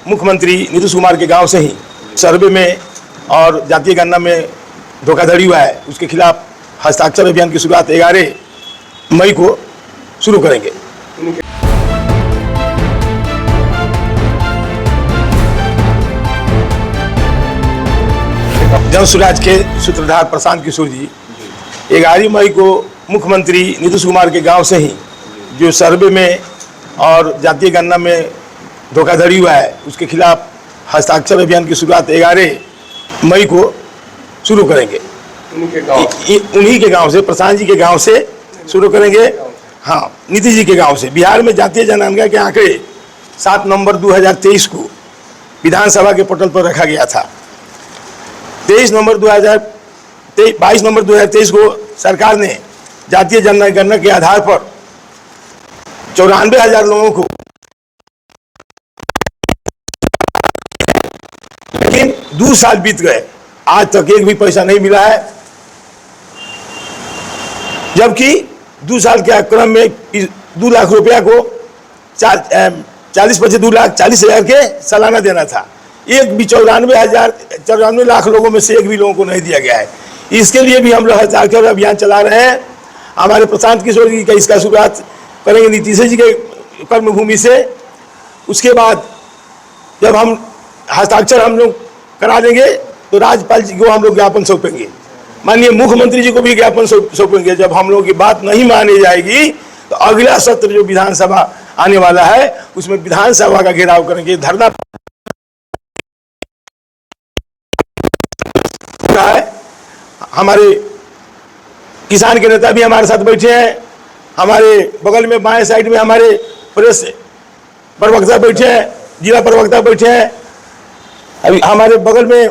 मुख्यमंत्री नीतीश कुमार के गांव से ही सर्वे में और जातीय गणना में धोखाधड़ी हुआ है, उसके खिलाफ हस्ताक्षर अभियान की शुरुआत 11 मई को शुरू करेंगे। जन सुराज के सूत्रधार प्रशांत किशोर जी 11 मई को मुख्यमंत्री नीतीश कुमार के गांव से ही जो सर्वे में और जातीय गणना में धोखाधड़ी हुआ है, उसके खिलाफ हस्ताक्षर अभियान की शुरुआत 11 मई को शुरू करेंगे। उन्हीं के गांव से, प्रशांत जी के गांव से शुरू करेंगे। हाँ, नीतीश जी के गांव से। बिहार में जातीय जनगणना के आंकड़े 7 नवंबर 2023 को विधानसभा के पोर्टल पर रखा गया था। 22 नवंबर 2023 को सरकार ने जातीय जनगणना के आधार पर 94,000 लोगों को, लेकिन 2 साल बीत गए, आज तक एक भी पैसा नहीं मिला है। जबकि 2 साल के क्रम में 2 लाख रुपया को 2,40,000 के सालाना देना था। एक भी 94 लाख लोगों में से एक भी लोगों को नहीं दिया गया है। इसके लिए भी हम लोग हस्ताक्षर अभियान चला रहे हैं। हमारे प्रशांत किशोर जी का इसका शुरुआत करेंगे नीतीश जी के कर्मभूमि से। उसके बाद जब हम हस्ताक्षर हम लोग करा देंगे तो राज्यपाल जी को हम लोग ज्ञापन सौंपेंगे, माननीय मुख्यमंत्री जी को भी ज्ञापन सौंपेंगे। जब हम लोगों की बात नहीं मानी जाएगी तो अगला सत्र जो विधानसभा आने वाला है उसमें विधानसभा का घेराव करेंगे, धरना है। हमारे किसान के नेता भी हमारे साथ बैठे हैं। हमारे बगल में बाएं साइड में हमारे प्रेस प्रवक्ता बैठे हैं, जिला प्रवक्ता बैठे हैं। अभी हमारे बगल में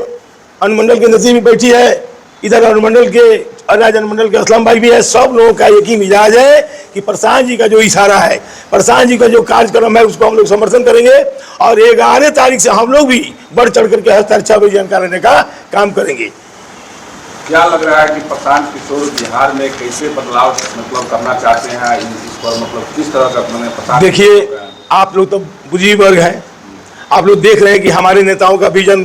अनुमंडल के नजीर भी बैठी है, इधर अनुमंडल के राज्य अनुमंडल के असलम भाई भी है। सब लोगों का एक ही मिजाज है कि प्रशांत जी का जो इशारा है, प्रशांत जी का जो कार्यक्रम है, उसको हम लोग समर्थन करेंगे। और 11 तारीख से हम लोग भी बढ़ चढ़ करके हस्ताक्षर अभियान कराने का काम करेंगे। क्या लग रहा है कि प्रशांत किशोर बिहार में कैसे बदलाव मतलब करना चाहते हैं, इस पर मतलब किस तरह का प्रशांत? देखिए, आप लोग तो बुजुर्ग वर्ग हैं, आप लोग देख रहे हैं कि हमारे नेताओं का विजन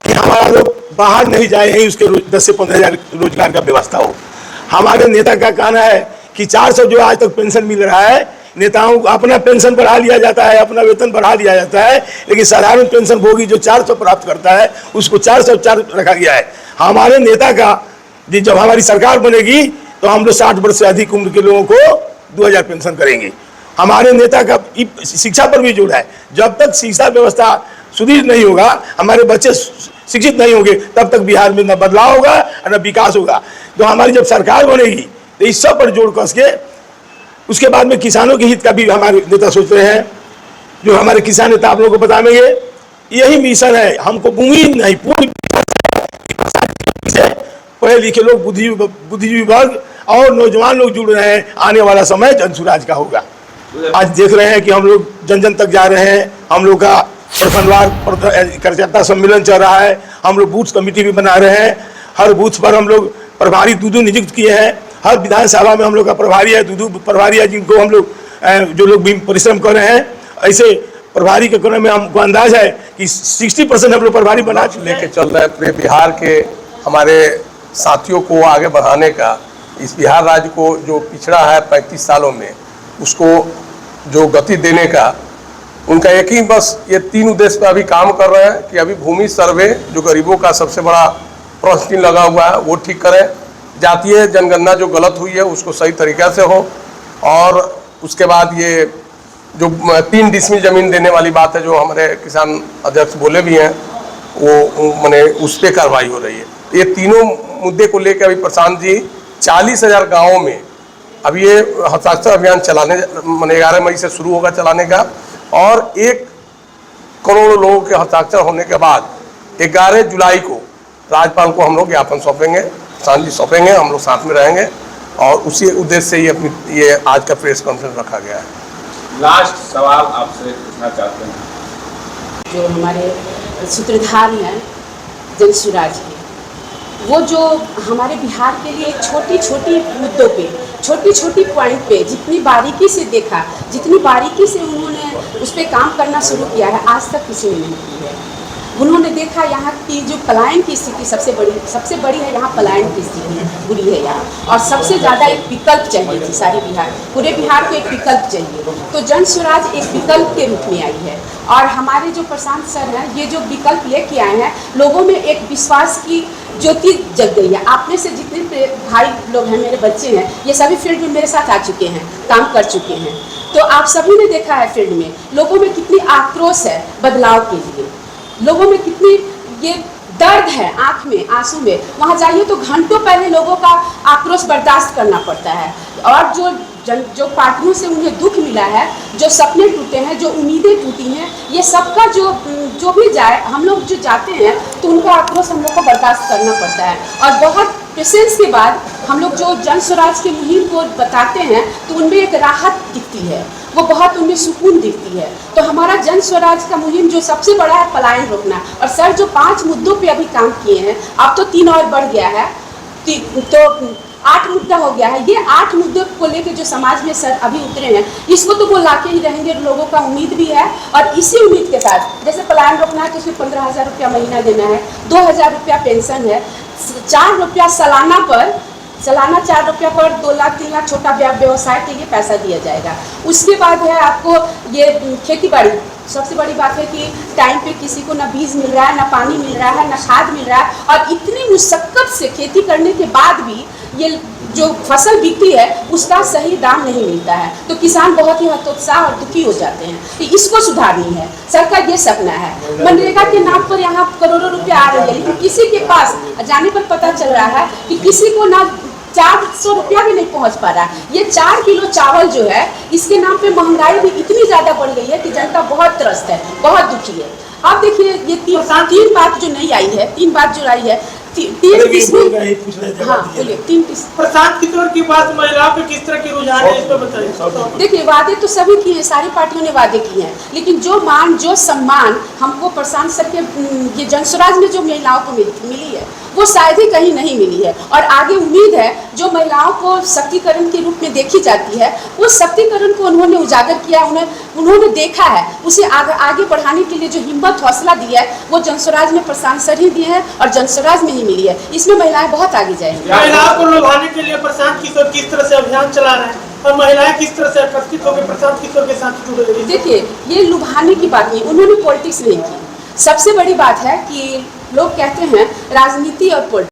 कि हमारा लोग बाहर नहीं जाए, यहीं उसके 10 से 15,000 रोजगार का व्यवस्था हो। हमारे नेता का कहना है कि 400 जो आज तक पेंशन मिल रहा है, नेताओं को अपना पेंशन बढ़ा लिया जाता है, अपना वेतन बढ़ा दिया जाता है, लेकिन साधारण पेंशन भोगी जो 400 प्राप्त करता है उसको 404 रखा गया है। हमारे नेता का जब हमारी सरकार बनेगी तो हम लोग 60 वर्ष से अधिक उम्र के लोगों को 2,000 पेंशन करेंगे। हमारे नेता का शिक्षा पर भी जोर है। जब तक शिक्षा व्यवस्था सुदृढ़ नहीं होगा, हमारे बच्चे शिक्षित नहीं होंगे, तब तक बिहार में न बदलाव होगा और न विकास होगा। तो हमारी जब सरकार बनेगी तो इस सब पर जोर कस के उसके बाद में किसानों के हित का भी हमारे नेता सोच रहे हैं। जो हमारे किसान नेता आप लोगों को बताएंगे, यही मिशन है। हमको उम्मीद नहीं, पूर्ण पढ़े लिखे लोग, बुद्धिजीवी वर्ग और नौजवान लोग जुड़ रहे हैं। आने वाला समय जनसुराज का होगा। आज देख रहे हैं कि हम लोग जन जन तक जा रहे हैं। हम लोग का प्रखंडवार कार्यकर्ता सम्मेलन चल रहा है। हम लोग बूथ कमेटी भी बना रहे हैं। हर बूथ पर हम लोग प्रभारी 2 नियुक्त किए हैं। हर विधानसभा में हम लोग का प्रभारी है, 2 प्रभारी है, जिनको हम लोग जो लोग भी परिश्रम कर रहे हैं। ऐसे प्रभारी के क्रम में हमको अंदाज है कि 60% हम लोग प्रभारी बना लेके चल रहे हैं। पूरे बिहार के हमारे साथियों को आगे बढ़ाने का, इस बिहार राज्य को जो पिछड़ा है 35 सालों में, उसको जो गति देने का उनका एक ही बस ये 3 उद्देश्य पर अभी काम कर रहे हैं कि अभी भूमि सर्वे जो गरीबों का सबसे बड़ा प्रश्न चिन्ह लगा हुआ है वो ठीक करें, जातीय जनगणना जो गलत हुई है उसको सही तरीक़ा से हो, और उसके बाद ये जो 3 डिसमिल ज़मीन देने वाली बात है जो हमारे किसान अध्यक्ष बोले भी हैं, वो मैंने उस पर कार्रवाई हो रही है। ये तीनों मुद्दे को लेकर अभी प्रशांत जी 40,000 गाँवों में अभी ये हस्ताक्षर अभियान चलाने, मैंने 11 मई से शुरू होगा चलाने का, और 1 करोड़ लोगों के हस्ताक्षर होने के बाद 11 जुलाई को राज्यपाल को हम लोग ज्ञापन सौंपेंगे, प्रशांत जी सौंपेंगे, हम लोग साथ में रहेंगे। और उसी उद्देश्य से ये आज का प्रेस कॉन्फ्रेंस रखा गया है। लास्ट सवाल आपसे पूछना चाहते हैं, जो हमारे सूत्रधार हैं जनसुराज है, वो जो हमारे बिहार के लिए छोटी छोटी मुद्दों पे छोटी छोटी पॉइंट पे जितनी बारीकी से देखा, जितनी बारीकी से उन्होंने उस पर काम करना शुरू किया है, आज तक किसी ने नहीं की है। उन्होंने देखा यहाँ की जो पलायन की स्थिति सबसे बड़ी है, यहाँ पलायन की स्थिति बुरी है यहाँ, और सबसे ज़्यादा एक विकल्प चाहिए थी सारे बिहार, पूरे बिहार को एक विकल्प चाहिए। तो जन स्वराज एक विकल्प के रूप में आई है, और हमारे जो प्रशांत सर हैं ये जो विकल्प लेके आए हैं, लोगों में एक विश्वास की ज्योति जग गई है। आप में से जितने भाई लोग हैं, मेरे बच्चे हैं, ये सभी फील्ड में मेरे साथ आ चुके हैं, काम कर चुके हैं। तो आप सभी ने देखा है फील्ड में लोगों में कितनी आक्रोश है बदलाव के लिए, लोगों में कितनी ये दर्द है, आंख में आंसू में। वहाँ जाइए तो घंटों पहले लोगों का आक्रोश बर्दाश्त करना पड़ता है, और जो पार्टियों से उन्हें दुख मिला है, जो सपने टूटे हैं, जो उम्मीदें टूटी हैं, ये सबका जो भी जाए, हम लोग जो जाते हैं तो उनका आक्रोश हम लोग को बर्दाश्त करना पड़ता है। और बहुत पेशेंस के बाद हम लोग जो जन स्वराज की मुहिम को बताते हैं तो उनमें एक राहत दिखती है, वो बहुत उनमें सुकून दिखती है। तो हमारा जन स्वराज का मुहिम जो सबसे बड़ा है पलायन रोकना, और सर जो 5 मुद्दों पे अभी काम किए हैं, अब तो 3 और बढ़ गया है, तो 8 मुद्दा हो गया है। ये 8 मुद्दों को लेकर जो समाज में सर अभी उतरे हैं, इसको तो वो लाके ही रहेंगे, लोगों का उम्मीद भी है। और इसी उम्मीद के साथ जैसे पलायन रोकना है तो उसमें 15,000 रुपया महीना देना है, 2,000 रुपया पेंशन है, 4 रुपया सालाना 4 रुपया पर 2 लाख 3 लाख छोटा व्यवसाय के लिए पैसा दिया जाएगा। उसके बाद है आपको ये खेती बाड़ी, सबसे बड़ी बात है कि टाइम पे किसी को ना बीज मिल रहा है, ना पानी मिल रहा है, ना खाद मिल रहा है, और इतनी मुशक्कत से खेती करने के बाद भी ये जो फसल बिकती है उसका सही दाम नहीं मिलता है, तो किसान बहुत ही हतोत्साह और दुखी हो जाते हैं। तो इसको सुधारनी है, सर का ये सपना है। मनरेगा के नाम पर यहाँ करोड़ों रुपया आ रही है, लेकिन किसी के पास जाने पर पता चल रहा है कि किसी को ना 400 रुपया भी नहीं पहुंच पा रहा है। ये 4 किलो चावल जो है, इसके नाम पे महंगाई भी इतनी ज़्यादा बढ़ गई है कि जनता बहुत त्रस्त है, बहुत दुखी है। अब देखिए ये तीन बात जो नहीं आई है, 3 बात जो आई है, 3 हाँ बोलिए 3 प्रशांत किशोर की बात महिलाओं पे किस तरह की रुझान है, इस पर बताइए। देखिए वादे तो सभी किए, सारी पार्टियों ने वादे किए हैं, लेकिन जो मान जो सम्मान हमको प्रशांत सर के ये जन स्वराज में जो महिलाओं को मिली है वो शायद ही कहीं नहीं मिली है। और आगे उम्मीद है जो महिलाओं को शक्तिकरण के रूप में देखी जाती है, उस शक्तिकरण को उन्होंने उजागर किया, उन्होंने देखा है, उसे आगे बढ़ाने के लिए जो हिम्मत हौसला दिया है वो जन स्वराज में प्रशांत सर ही दिए हैं, और जन स्वराज में ही मिली है। इसमें महिलाएं बहुत आगे जाएंगी। महिलाओं को लुभाने के लिए प्रशांत किशोर किस तरह से अभियान चला रहे हैं, और महिलाएं किस तरह से आकर्षित होकर प्रशांत किशोर के साथ जुड़ रही है? देखिए ये लुभाने की बात नहीं, उन्होंने पॉलिटिक्स नहीं की। सबसे बड़ी बात है कि लोग कहते हैं राजनीति और पॉलिटिक्स